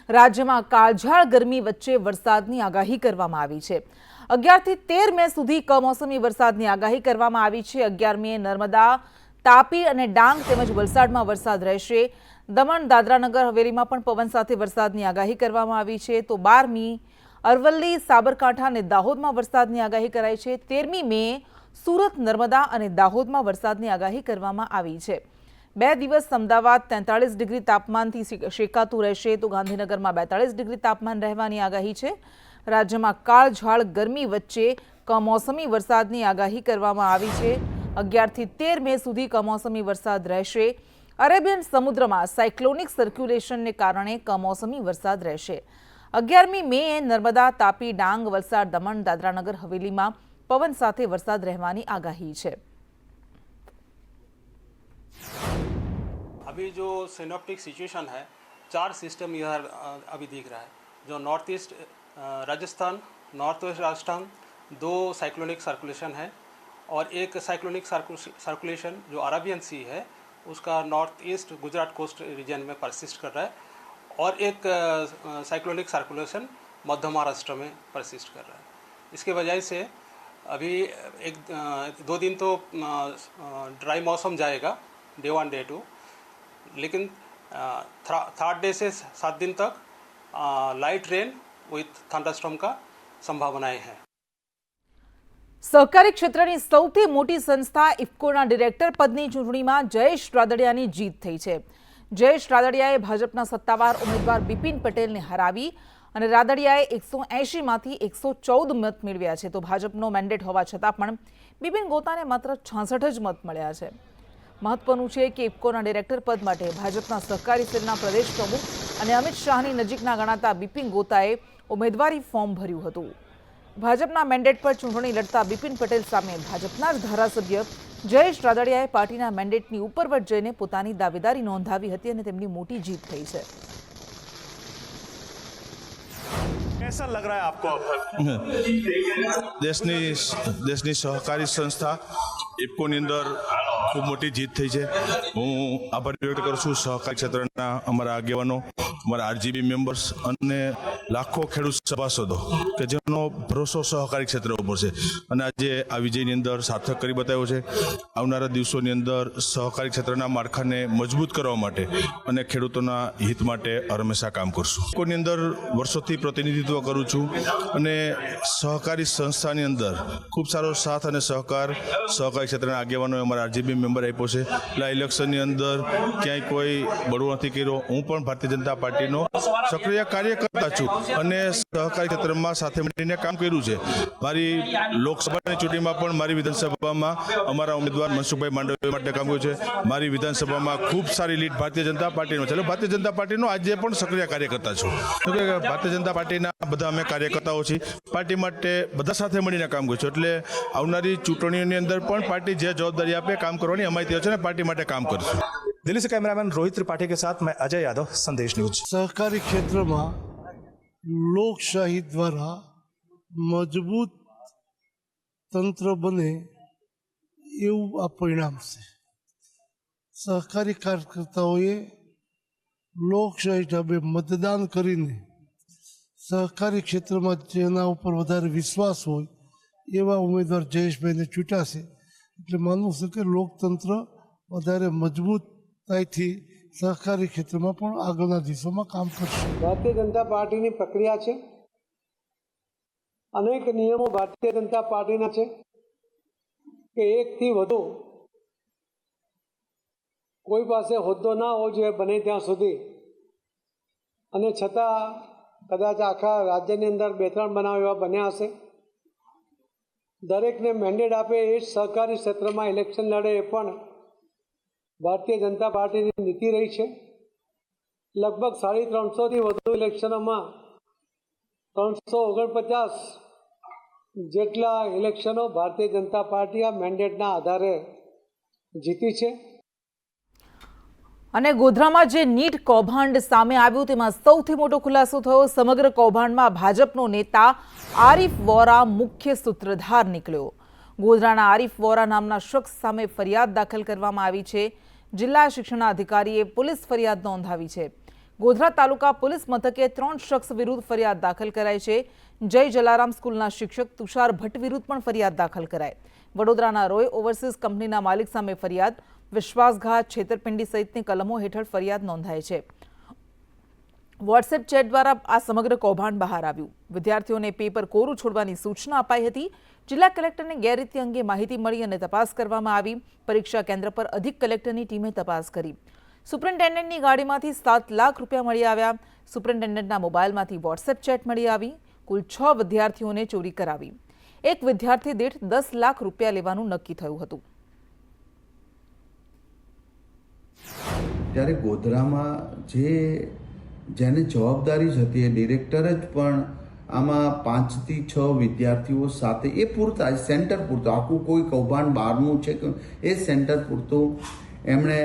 રાજ્યમાં કાળઝાળ ગરમી વચ્ચે વરસાદની આગાહી કરવામાં આવી છે। 11 થી 13 મે સુધી કમોસમી વરસાદની આગાહી કરવામાં આવી છે। 11 મે નર્મદા, તાપી અને ડાંગ તેમજ વલસાડમાં વરસાદ રહેશે। દમણ, દાદરા નગર હવેલીમાં પણ પવન સાથે વરસાદની આગાહી કરવામાં આવી છે। તો 12મી અરવલ્લી, સાબરકાંઠા અને દાહોદમાં વરસાદની આગાહી કરાઈ છે। 13મી મે સુરત, નર્મદા અને દાહોદમાં વરસાદની આગાહી કરવામાં આવી છે। 2 દિવસ અમદાવાદ 43 ડિગ્રી તાપમાનથી શેકાતું રહેશે, તો ગાંધીનગરમાં 42 ડિગ્રી તાપમાન રહેવાની આગાહી છે। રાજ્યમાં કાળઝાળ ગરમી વચ્ચે કમોસમી વરસાદની આગાહી કરવામાં આવી છે। 11 થી 13 મે સુધી કમોસમી વરસાદ રહેશે। અરેબિયન સમુદ્રમાં સાયક્લોનિક સર્ક્યુલેશનને કારણે કમોસમી વરસાદ રહેશે। 11મી મે નર્મદા, તાપી, ડાંગ, વલસાડ, દમણ, દાદરાનગર હવેલીમાં પવન સાથે વરસાદ રહેવાની આગાહી છે। अभी जो सिनोप्टिक सिचुएशन है, 4 सिस्टम इधर अभी दिख रहा है। जो north east Rajasthan, north west Rajasthan, 2 cyclonic circulation है और एक साइक्लोनिक सर्कुलेशन जो अरेबियन सी है उसका north east Gujarat coast region में परसिस्ट कर रहा है और एक साइक्लोनिक सर्कुलेशन मध्य महाराष्ट्र में परसिस्ट कर रहा है। इसके वजह से अभी 1-2 दिन तो ड्राई मौसम जाएगा, डे 1 डे 2, लेकिन 3rd डे से 7 दिन तक लाइट रेन विथ थंडरस्टॉर्म का संभावनाएं हैं। सहकारी क्षेत्रनी सौथी मोटी संस्था इफ्कोना डिरेक्टर पदनी चूंटणीमां जयेश रादडियानी जीत थई छे। जयेश रादडियाए भाजपना सत्तावार उम्मीदवार बिपिन पटेलने हरावी અને રાદડિયાએ 180 માંથી 114 મત મેળવ્યા છે। તો ભાજપનો મેન્ડેટ હોવા છતાં પણ બિપિન ગોતાને માત્ર 66 જ મત મળ્યા છે। મહત્વનું છે કે ઇફકોના ડિરેક્ટર પદ માટે ભાજપના સહકારી સેલના પ્રદેશ પ્રમુખ અને અમિત શાહની નજીકના ગણાતા બિપિન ગોતાએ ઉમેદવારી ફોર્મ ભર્યું હતું। ભાજપના મેન્ડેટ પર ચૂંટણી લડતા બિપિન પટેલ સામે ભાજપના જ ધારાસભ્ય જયેશ રાદડિયાએ પાર્ટીના મેન્ડેટની ઉપરવટ જઈને પોતાની દાવેદારી નોંધાવી હતી અને તેમની મોટી જીત થઈ છે। कैसा लग रहा है आपको? देशनी सहकारी संस्था इफ्कोनी अंदर खूब मोटी जीत थी है। हूँ आभार व्यक्त करूँ छूँ सहकारी क्षेत्रना अमरा आगेवानो, अमरा आरजीबी मेम्बर्स अने लाखों खेडूत सभासदों के जेनो भरोसो सहकारी क्षेत्र पर है अने आजे आ विजयनी अंदर सार्थक करी बताव्यो छे। आवनारा दिवसोनी अंदर सहकारी क्षेत्रना माळखाने मजबूत करवा माटे अने खेडूतोना हित माटे हमेशा काम करशुं। इफ्कोनी अंदर वर्षोथी प्रतिनिधित्व करूँ छूं अने सहकारी संस्थानी अंदर खूब सारो साथ अने सहकार सहकारी क्षेत्रना आगेवानोए अमरा आरजीबी मेम्बर आप्यो छे। એટલે ઇલેક્શનની અંદર ક્યાંય કોઈ બળવો નથી કર્યો। હું પણ ભારતીય જનતા પાર્ટીનો સક્રિય કાર્યકર્તા છું અને સહકારી ક્ષેત્રમાં સાથે મળીને કામ કર્યું છે। મારી લોકસભાની ચૂંટણીમાં પણ મારી વિધાનસભામાં અમારા ઉમેદવાર મનસુખભાઈ માંડવીયા માટે કામ કર્યું છે। મારી વિધાનસભામાં ખૂબ સારી લીડ ભારતીય જનતા પાર્ટીનો છે। એટલે ભારતીય જનતા પાર્ટીનો આજે પણ સક્રિય કાર્યકર્તા છું। ભારતીય જનતા પાર્ટીના બધા અમે કાર્યકર્તાઓ છીએ, પાર્ટી માટે બધા સાથે મળીને કામ કરીશું। એટલે આવનારી ચૂંટણીઓની અંદર પણ પાર્ટી જે જવાબદારી આપે કામ કરવાની અમારી તૈયાર છે ને पार्टी માટે કામ કરશું। दिल्ली से कैमरामैन रोहित त्रिपाठी के साथ मैं अजय यादव, संदेश न्यूज। सहकारी क्षेत्र में लोकशाही द्वारा मजबूत तंत्र बने एवं आ परिणाम से सहकारी कार्यकर्ताओं लोकशाही ढाबे मतदान करीने सहकारी क्षेत्र में जेना ऊपर वधारे विश्वास हो एवा उम्मीदवार जयेशभाई ने चूंट्या छे। એટલે માનવું છે કે લોકતંત્ર વધારે મજબૂતાઈથી સહકારી ક્ષેત્રમાં પણ આગળના દિવસોમાં કામ કરશે। ભારતીય જનતા પાર્ટીની પ્રક્રિયા છે, અનેક નિયમો ભારતીય જનતા પાર્ટીના છે કે એકથી વધુ કોઈ પાસે હોદ્દો ના હોવો જોઈએ બને ત્યાં સુધી, અને છતાં કદાચ આખા રાજ્યની અંદર 2-3 બનાવ એવા બન્યા હશે। દરેકને મેન્ડેટ આપે એ જ સહકારી ક્ષેત્રમાં ઇલેક્શન લડે એ પણ ભારતીય જનતા પાર્ટીની નીતિ રહી છે। લગભગ 350થી વધુ ઇલેક્શનોમાં 349 જેટલા ઇલેક્શનો ભારતીય જનતા પાર્ટી આ મેન્ડેટના આધારે જીતી છે। અને ગોધરામાં જે નીટ કૌભાંડ સામે આવ્યું તેમાં સૌથી મોટો ખુલાસો થયો। સમગ્ર કૌભાંડમાં ભાજપનો નેતા આરીફ વોરા મુખ્ય સૂત્રધાર નીકળ્યો। ગોધરાના આરીફ વોરા નામના શખ્સ સામે ફરિયાદ દાખલ કરવામાં આવી છે। જિલ્લા શિક્ષણાધિકારીએ પોલીસ ફરિયાદ નોંધાવી છે। ગોધરા તાલુકા પોલીસ મથકે 3 શખ્સ વિરુદ્ધ ફરિયાદ દાખલ કરાઈ છે. જય જલારામ સ્કૂલના શિક્ષક તુષાર ભટ્ટ વિરુદ્ધ પણ ફરિયાદ દાખલ કરાઈ. વડોદરાના રોય ઓવરસીઝ કંપનીના માલિક સામે ફરિયાદ, વિશ્વાસઘાત, છેતરપિંડી સહિતની કલમો હેઠળ ફરિયાદ નોંધાઈ છે. વોટ્સએપ ચેટ દ્વારા આ સમગ્ર કૌભાંડ બહાર આવ્યું. વિદ્યાર્થીઓને પેપર કોરું છોડવાની સૂચના અપાઈ હતી. જિલ્લા કલેક્ટરને ગેરરીતિ અંગે માહિતી મળી અને તપાસ કરવામાં આવી. પરીક્ષા કેન્દ્ર પર અધિક કલેક્ટરની ટીમે તપાસ કરી. સુપ્રિન્ટેન્ડન્ટની ગાડીમાંથી 7 લાખ રૂપિયા મળી આવ્યા. સુપ્રિન્ટેન્ડન્ટના મોબાઈલમાંથી વોટ્સએપ ચેટ મળી આવી. કુલ 6 વિદ્યાર્થીઓને ચોરી કરાવી. એક વિદ્યાર્થી દીઠ 10 લાખ રૂપિયા લેવાનું નક્કી થયું હતું. ત્યારે ગોધરામાં જેને જવાબદારી જ હતી એ ડિરેક્ટર જ પણ આમાં 5 થી 6 વિદ્યાર્થીઓ સાથે એ પૂરતા સેન્ટર પૂરતું આખું કોઈ કૌભાંડ બહારનું છે કે એ સેન્ટર પૂરતું એમણે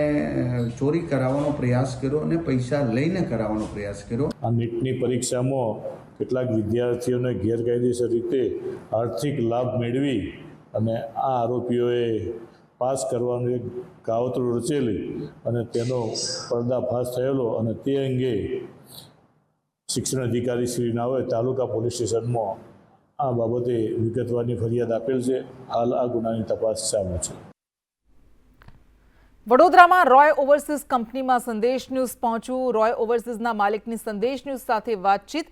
ચોરી કરાવવાનો પ્રયાસ કર્યો અને પૈસા લઈને કરાવવાનો પ્રયાસ કર્યો. આ નીટની પરીક્ષામાં કેટલાક વિદ્યાર્થીઓને ગેરકાયદેસર રીતે આર્થિક લાભ મેળવી અને આ આરોપીઓએ પાસ કરવાનું એક કાવતરું રચેલી અને તેનો પર્દાફાશ થયેલો અને તે અંગે શિક્ષણ અધિકારી શ્રીના હોય તાલુકા પોલીસ સ્ટેશનમાં આ બાબતે વિગતવારની ફરિયાદ આપેલ છે. હાલ આ ગુનાની તપાસ ચાલુ છે. વડોદરામાં રોય ઓવરસીઝ કંપનીમાં સંદેશ ન્યૂઝ પહોંચ્યું. રોય ઓવરસીઝના માલિકની સંદેશ ન્યૂઝ સાથે વાતચીત,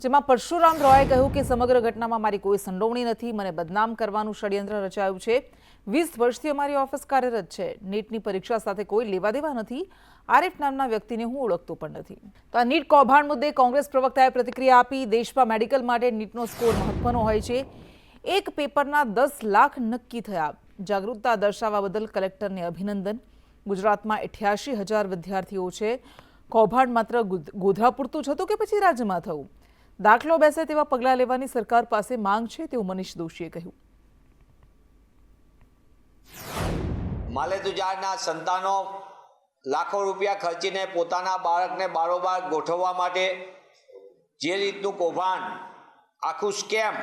જેમાં પરશુરામ રોયે કહ્યું કે સમગ્ર ઘટનામાં મારી કોઈ સંડોવણી નથી. મને બદનામ કરવાનું ષડયંત્ર રચાયું છે. 20 વર્ષથી અમારી ઓફિસ કાર્યરત છે. નીટની પરીક્ષા સાથે કોઈ લેવા દેવા નથી. આરિફ નામના વ્યક્તિને હું ઓળખતો પણ નથી. તો આ નીટ કૌભાંડ મુદ્દે કોંગ્રેસ પ્રવક્તાએ પ્રતિક્રિયા આપી. દેશમાં મેડિકલ માટે નીટનો સ્કોર મહત્વનો હોય છે. એક પેપરના 10 લાખ નક્કી થયા. જાગૃતતા દર્શાવવા બદલ કલેક્ટરને અભિનંદન. ગુજરાતમાં 88,000 વિદ્યાર્થીઓ છે. કૌભાંડ માત્ર ગોધરા પૂરતું જ હતું કે પછી રાજ્યમાં થયું? દાખલો બેસે તેવા પગલાં લેવાની સરકાર પાસે માંગ છે, તેવું મનીષ દોશીએ કહ્યું. માલેતુજારના સંતાનો લાખો રૂપિયા ખર્ચીને પોતાના બાળકને બારોબાર ગોઠવવા માટે જે રીતનું કૌભાંડ, આખું સ્કેમ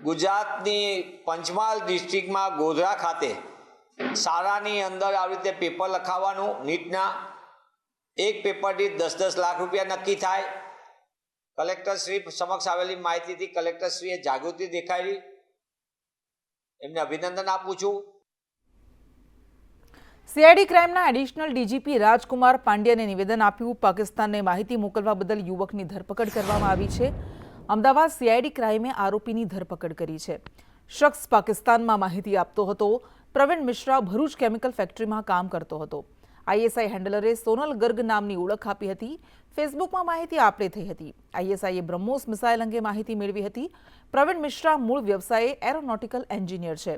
ગુજરાતની પંચમહાલ ડિસ્ટ્રિક્ટમાં ગોધરા ખાતે શાળાની અંદર આવી રીતે પેપર લખાવવાનું, નીટના એક પેપરથી 10-10 લાખ રૂપિયા નક્કી થાય. કલેક્ટરશ્રી સમક્ષ આવેલી માહિતીથી કલેક્ટરશ્રીએ જાગૃતિ દેખાડી. એમને અભિનંદન આપું છું. સીઆઈડી ક્રાઇમના એડિશનલ ડીજીપી રાજકુમાર પાંડ્યાને નિવેદન આપ્યું. પાકિસ્તાનને માહિતી મોકલવા બદલ યુવકની ધરપકડ કરવામાં આવી છે. અમદાવાદ સીઆઈડી ક્રાઇમે આરોપીની ધરપકડ કરી છે. શખ્સ પાકિસ્તાનમાં માહિતી આપતો હતો. પ્રવીણ મિશ્રા ભરૂચ કેમિકલ ફેક્ટરીમાં કામ કરતો હતો. આઈએસઆઈ હેન્ડલરે સોનલ ગર્ગ નામની ઓળખ આપી હતી. ફેસબુકમાં માહિતી આપલે થઈ હતી. આઈએસઆઈએ બ્રહ્મોસ મિસાઇલ અંગે માહિતી મેળવી હતી. પ્રવીણ મિશ્રા મૂળ વ્યવસાયે એરોનોટિકલ એન્જિનિયર છે.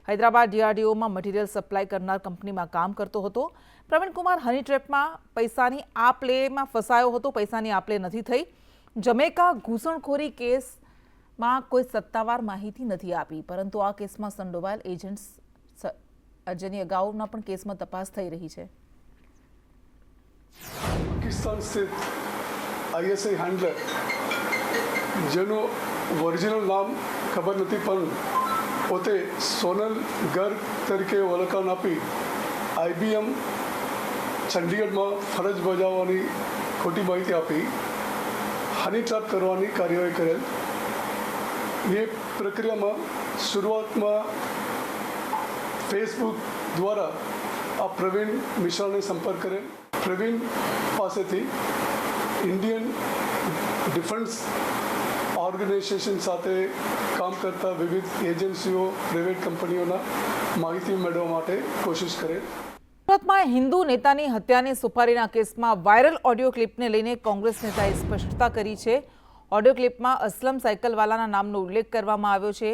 હૈદરાબાદ ડીઆરડીઓમાં મટીરિયલ સપ્લાય કરનાર કંપનીમાં કામ કરતો હતો. પ્રવીણકુમાર હની ટ્રેપમાં પૈસાની આપલેમાં ફસાયો હતો. પૈસાની આપલે નથી થઈ. જમૈકા ઘૂસણખોરી કેસમાં કોઈ સત્તાવાર માહિતી નથી આપી, પરંતુ આ કેસમાં સંડોવાયેલ એજન્ટ્સ જેની અગાઉના પણ કેસમાં તપાસ થઈ રહી છે. પાકિસ્તાન સ્થિત આઈએસઆઈ હેન્ડલર, જેનું ઓરિજિનલ નામ ખબર નથી પણ પોતે સોનલ ગર્ગ તરીકે ઓળખાણ આપી આઈબીએમ ચંડીગઢમાં ફરજ બજાવવાની ખોટી માહિતી આપી હની ટ્રેપ કરવાની કાર્યવાહી કરેલ. એ પ્રક્રિયામાં શરૂઆતમાં ફેસબુક દ્વારા આ પ્રવીણ મિશ્રાને સંપર્ક કરેલ. પ્રવીણ પાસેથી ઇન્ડિયન ડિફેન્સ ઓર્ગેનાઇઝેશન સાથે કામ કરતા વિવિધ એજન્સીઓ, પ્રાઇવેટ કંપનીઓના માહિતી મેળવવા માટે કોશિશ કરેલ. સુરતમાં હિન્દુ નેતાની હત્યાની સુપારીના કેસમાં વાયરલ ઓડિયો ક્લિપને લઈને કોંગ્રેસ નેતાએ સ્પષ્ટતા કરી છે. ઓડિયો ક્લિપમાં અસલમ સાયકલવાલાના નામનો ઉલ્લેખ કરવામાં આવ્યો છે.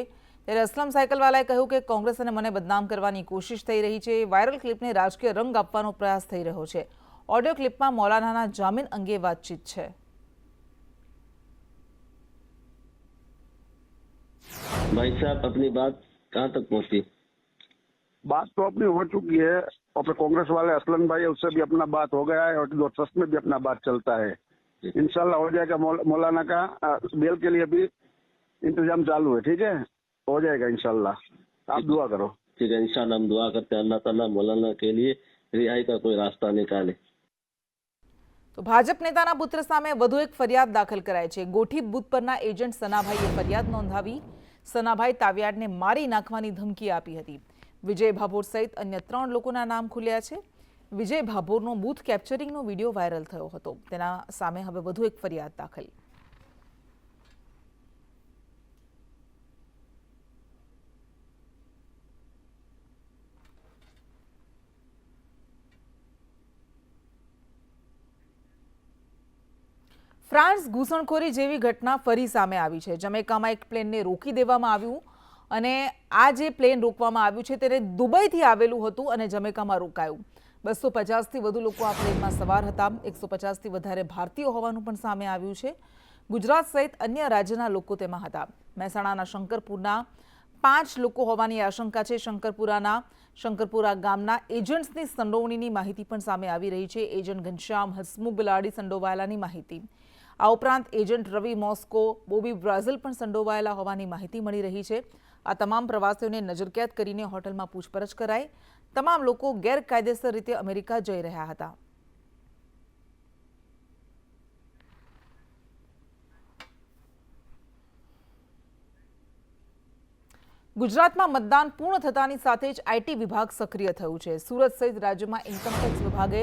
ત્યારે અસલમ સાયકલવાલાએ કહ્યું કે કોંગ્રેસ અને મને બદનામ કરવાની કોશિશ થઈ રહી છે. વાયરલ ક્લિપને રાજકીય રંગ આપવાનો પ્રયાસ થઈ રહ્યો છે. ઓડિયો ક્લિપમાં મૌલાનાના જામીન અંગે વાતચીત છે. भाई साहब अपनी बात कहाँ तक पहुँची? बात तो अपनी हो चुकी है. अपने कांग्रेस वाले असलन भाई उससे भी अपना बात हो गया है और ट्रस्ट में भी अपना बात चलता है. इंशाल्लाह हो जाएगा. मौलाना का बेल के लिए भी इंतजाम चालू है. ठीक है, हो जाएगा इंशाल्लाह. आप दुआ करो. ठीक है, इंशाल्लाह हम दुआ करते हैं अल्लाह ताला मौलाना के लिए रिहाई का कोई रास्ता निकाले. તો ભાજપ નેતાના પુત્ર સામે વધુ એક ફરિયાદ દાખલ કરાઈ છે. ગોઠી બૂથ પરના એજન્ટ સનાભાઈએ ફરિયાદ નોંધાવી. સનાભાઈ તાવિયાડને મારી નાખવાની ધમકી આપી હતી. વિજય ભાભોર સહિત અન્ય 3 લોકોના નામ ખુલ્યા છે. વિજય ભાભોરનો બૂથ કેપ્ચરિંગનો વિડીયો વાયરલ થયો હતો. તેના સામે હવે વધુ એક ફરિયાદ દાખલ. ફ્રાન્સ ઘૂસણખોરી જેવી ઘટના ફરી સામે આવી છે. જમૈકામાં એક પ્લેનને રોકી દેવામાં આવ્યું અને આ જે પ્લેન રોકવામાં આવ્યું છે તેને દુબઈથી આવેલું હતું અને જમૈકામાં રોકાયું. 250થી વધુ લોકો આ પ્લેનમાં સવાર હતા. 150થી વધારે ભારતીયો હોવાનું પણ સામે આવ્યું છે. ગુજરાત સહિત અન્ય રાજ્યના લોકો તેમાં હતા. મહેસાણાના શંકરપુરના 5 લોકો હોવાની આશંકા છે. શંકરપુરા ગામના એજન્ટ્સની સંડોવણીની માહિતી પણ સામે આવી રહી છે. એજન્ટ ઘનશ્યામ હસમુખ બિલાડી સંડોવાયેલાની માહિતી. આ ઉપરાંત એજન્ટ રવિ મોસ્કો, બોબી બ્રાઝિલ પણ સંડોવાયેલા હોવાની માહિતી મળી રહી છે. આ તમામ પ્રવાસીઓને નજરકેદ કરીને હોટલમાં પૂછપરછ કરાઈ. તમામ લોકો ગેરકાયદેસર રીતે અમેરિકા જઈ રહ્યા હતા. ગુજરાતમાં મતદાન પૂર્ણ થતાની સાથે જ આઈટી વિભાગ સક્રિય થયું છે. સુરત સહિત રાજ્યમાં ઇન્કમટેક્સ વિભાગે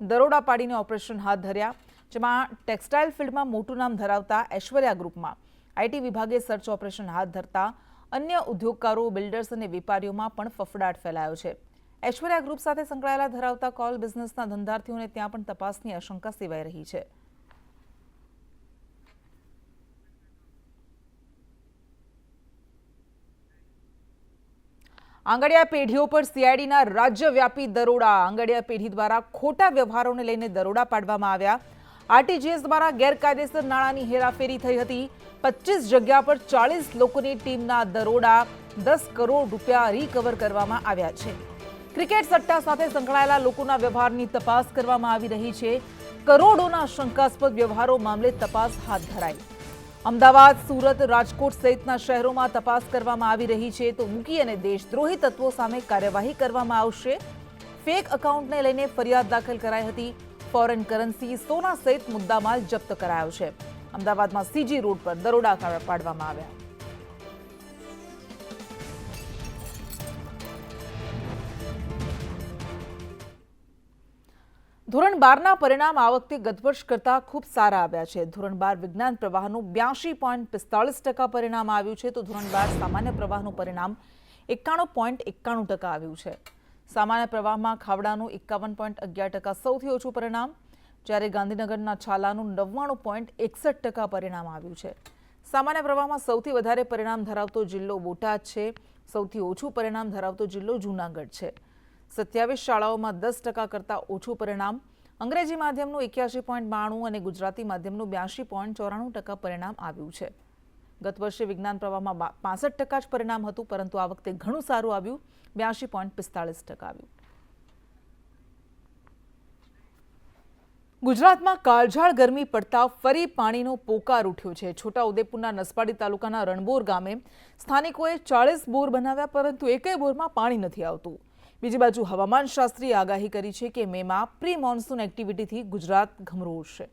દરોડા પાડીને ઓપરેશન હાથ ધર્યા, જેમાં ટેક્સટાઇલ ફિલ્ડમાં મોટું નામ ધરાવતા ઐશ્વર્યા ગ્રુપમાં આઈટી વિભાગે સર્ચ ઓપરેશન હાથ ધરતા અન્ય ઉદ્યોગકારો, બિલ્ડર્સ અને વેપારીઓમાં પણ ફફડાટ ફેલાયો છે. ઐશ્વર્યા ગ્રુપ સાથે સંકળાયેલા ધરાવતા કોલ બિઝનેસના ધંધાર્થીઓને ત્યાં પણ તપાસની આશંકા સેવાઈ રહી છે. આંગડિયા પેઢીઓ પર સીઆઈડીના રાજ્યવ્યાપી દરોડા. આંગડિયા પેઢી દ્વારા ખોટા વ્યવહારોને લઈને દરોડા પાડવામાં આવ્યા. આરટીજીએસ દ્વારા ગેરકાયદેસર નાણાંની હેરાફેરી થઈ હતી. 25 જગ્યા પર 40 લોકોની ટીમના દરોડા, 10 કરોડ રૂપિયા રિકવર કરવામાં આવ્યા છે. ક્રિકેટ સટ્ટા સાથે સંકળાયેલા લોકોના વ્યવહારની તપાસ કરવામાં આવી રહી છે. કરોડોના શંકાસ્પદ વ્યવહારો મામલે તપાસ હાથ ધરાઈ. અમદાવાદ, સુરત, રાજકોટ સહિતના શહેરોમાં તપાસ કરવામાં આવી રહી છે. તો મૂકી અને દેશદ્રોહી તત્વો સામે કાર્યવાહી કરવામાં આવશે. ફેક એકાઉન્ટને લઈને ફરિયાદ દાખલ કરાઈ હતી. ફોરેન કરન્સી, સોના સહિત મુદ્દામાલ જપ્ત કરાયો છે. અમદાવાદમાં સીજી રોડ પર દરોડા પાડવામાં આવ્યા. ધોરણ 12ના પરિણામ આ વખતે ગત વર્ષ કરતાં ખૂબ સારા આવ્યા છે. ધોરણ 12 વિજ્ઞાન પ્રવાહનું 82.45% પરિણામ આવ્યું છે. તો ધોરણ 12 સામાન્ય પ્રવાહનું પરિણામ 91.91% આવ્યું છે. સામાન્ય પ્રવાહમાં ખાવડાનું 51.11% સૌથી ઓછું પરિણામ, જ્યારે ગાંધીનગરના છાલાનું 99.61% પરિણામ આવ્યું છે. સામાન્ય પ્રવાહમાં સૌથી વધારે પરિણામ ધરાવતો જિલ્લો બોટાદ છે. સૌથી ઓછું પરિણામ ધરાવતો જિલ્લો જૂનાગઢ છે. 27 શાળાઓમાં 10% કરતાં ઓછું પરિણામ. અંગ્રેજી માધ્યમનું 81.92% અને ગુજરાતી માધ્યમનું 82.94% પરિણામ આવ્યું છે. ગત વર્ષે વિજ્ઞાન પ્રવાહમાં 65% જ પરિણામ હતું, પરંતુ આ વખતે ઘણું સારું આવ્યું, 82.45% આવ્યું. ગુજરાતમાં કાળઝાળ ગરમી પડતા ફરી પાણીનો પોકાર ઉઠ્યો છે. છોટાઉદેપુરના નસવાડી તાલુકાના રણબોર ગામે સ્થાનિકોએ 40 બોર બનાવ્યા, પરંતુ એકેય બોરમાં પાણી નથી આવતું. બીજી બાજુ હવામાન શાસ્ત્રીએ આગાહી કરી છે કે મેમાં પ્રી મોન્સૂન એક્ટિવિટીથી ગુજરાત ગમરોળશે.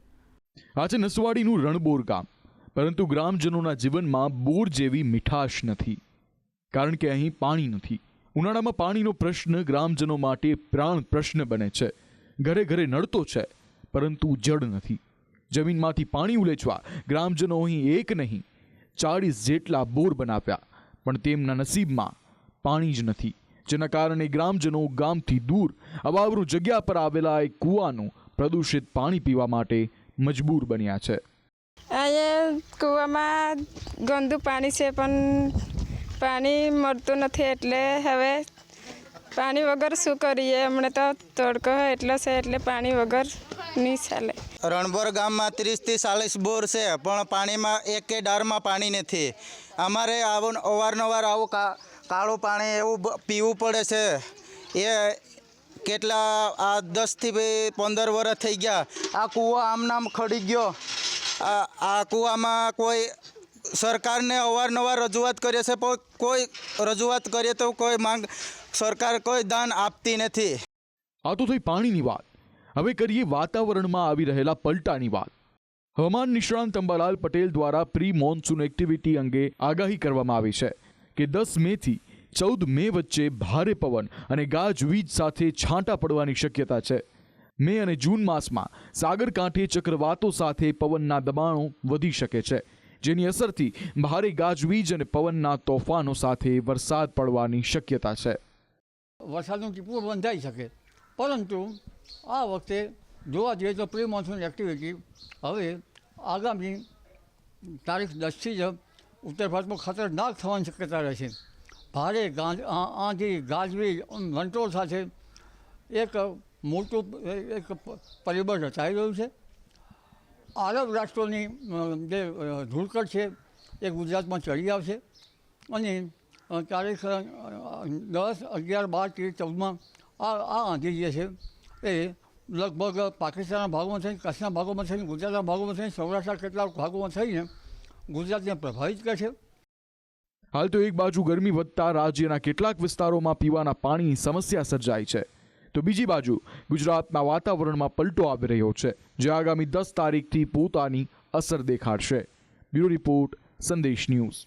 આ છે નસવાડીનું રણબોર ગામ, પરંતુ ગ્રામજનોના જીવનમાં બોર જેવી મીઠાશ નથી, કારણ કે અહીં પાણી નથી. ઉનાળામાં પાણીનો પ્રશ્ન ગ્રામજનો માટે પ્રાણ પ્રશ્ન બને છે. ઘરે ઘરે નળ તો છે, પરંતુ જળ નથી. જમીનમાંથી પાણી ઉલેચવા ગ્રામજનો અહીં એક નહીં 40 જેટલા બોર બનાવ્યા, પણ તેમના નસીબમાં પાણી જ નથી, જેના કારણે ગ્રામજનો ગામથી દૂર અવાવરૂ જગ્યા પર આવેલા એક કૂવાનું પ્રદૂષિત પાણી પીવા માટે મજબૂર બન્યા છે. અહીંયા કૂવામાં ગંદુ પાણી છે, પણ પાણી મળતું નથી, એટલે હવે પાણી વગર શું કરીએ? હમણાં તો તડકો એટલો છે, એટલે પાણી વગર નહીં ચાલે. રણબોર ગામમાં 30થી 40 બોર છે, પણ પાણીમાં એકે ડારમાં પાણી નથી. અમારે આવું અવારનવાર આવું કાળું પાણી એવું પીવું પડે છે. એ કેટલા આ 10થી 15 વર્ષ થઈ ગયા. આ કૂવો આમ નામ ખડી ગયો. આ કૂવામાં કોઈ સરકારને અવારનવાર રજૂઆત કરીએ છે, પણ કોઈ રજૂઆત કરીએ તો કોઈ માંગ સરકાર કોઈ દાન આપતી નથી. આ તો થઈ પાણીની વાત. હવે કરીએ વાતાવરણમાં આવી રહેલા પલટાની વાત. હવામાન નિષ્ણાંત અંબાલાલ પટેલ દ્વારા પ્રી મોન્સૂન એક્ટિવિટી અંગે આગાહી કરવામાં આવી છે કે 10 મેથી 14 મે વચ્ચે ભારે પવન અને ગાજવીજ સાથે છાંટા પડવાની શક્યતા છે. મે અને જૂન માસમાં સાગરકાંઠે ચક્રવાતો સાથે પવનના દબાણો વધી શકે છે, જેની અસરથી ભારે ગાજવીજ અને પવનના તોફાનો સાથે વરસાદ પડવાની શક્યતા છે. વરસાદનું ટીપું બંધાઈ શકે, પરંતુ આ વખતે જોવા જઈએ તો પ્રી મોન્સૂન એક્ટિવિટી હવે આગામી તારીખ 10થી જ ઉત્તર ભારતમાં ખતરનાક થવાની શક્યતા રહેશે. ભારે આંધી, ગાજવીજ, વંટોળ સાથે એક મોટું એક પરિબળ રચાઈ રહ્યું છે. આરબ રાષ્ટ્રોની જે ધૂળકટ છે એ ગુજરાતમાં ચડી આવશે અને તારીખ 10, 11, 12, 13, 14માં આ આંધી જે છે એ લગભગ પાકિસ્તાનના ભાગોમાં થઈને, કચ્છના ભાગોમાં થઈને, ગુજરાતના ભાગોમાં થઈને, સૌરાષ્ટ્રના કેટલાક ભાગોમાં થઈને ગુજરાતને પ્રભાવિત કરશે. હાલ તો એક બાજુ ગરમી વધતા રાજ્યના કેટલાક વિસ્તારોમાં પીવાના પાણીની સમસ્યા સર્જાઈ છે, તો બીજી બાજુ ગુજરાતના વાતાવરણમાં પલટો આવી રહ્યો છે, જે આગામી 10 તારીખથી પોતાની અસર દેખાડશે. બ્યુરો રિપોર્ટ, સંદેશ ન્યૂઝ.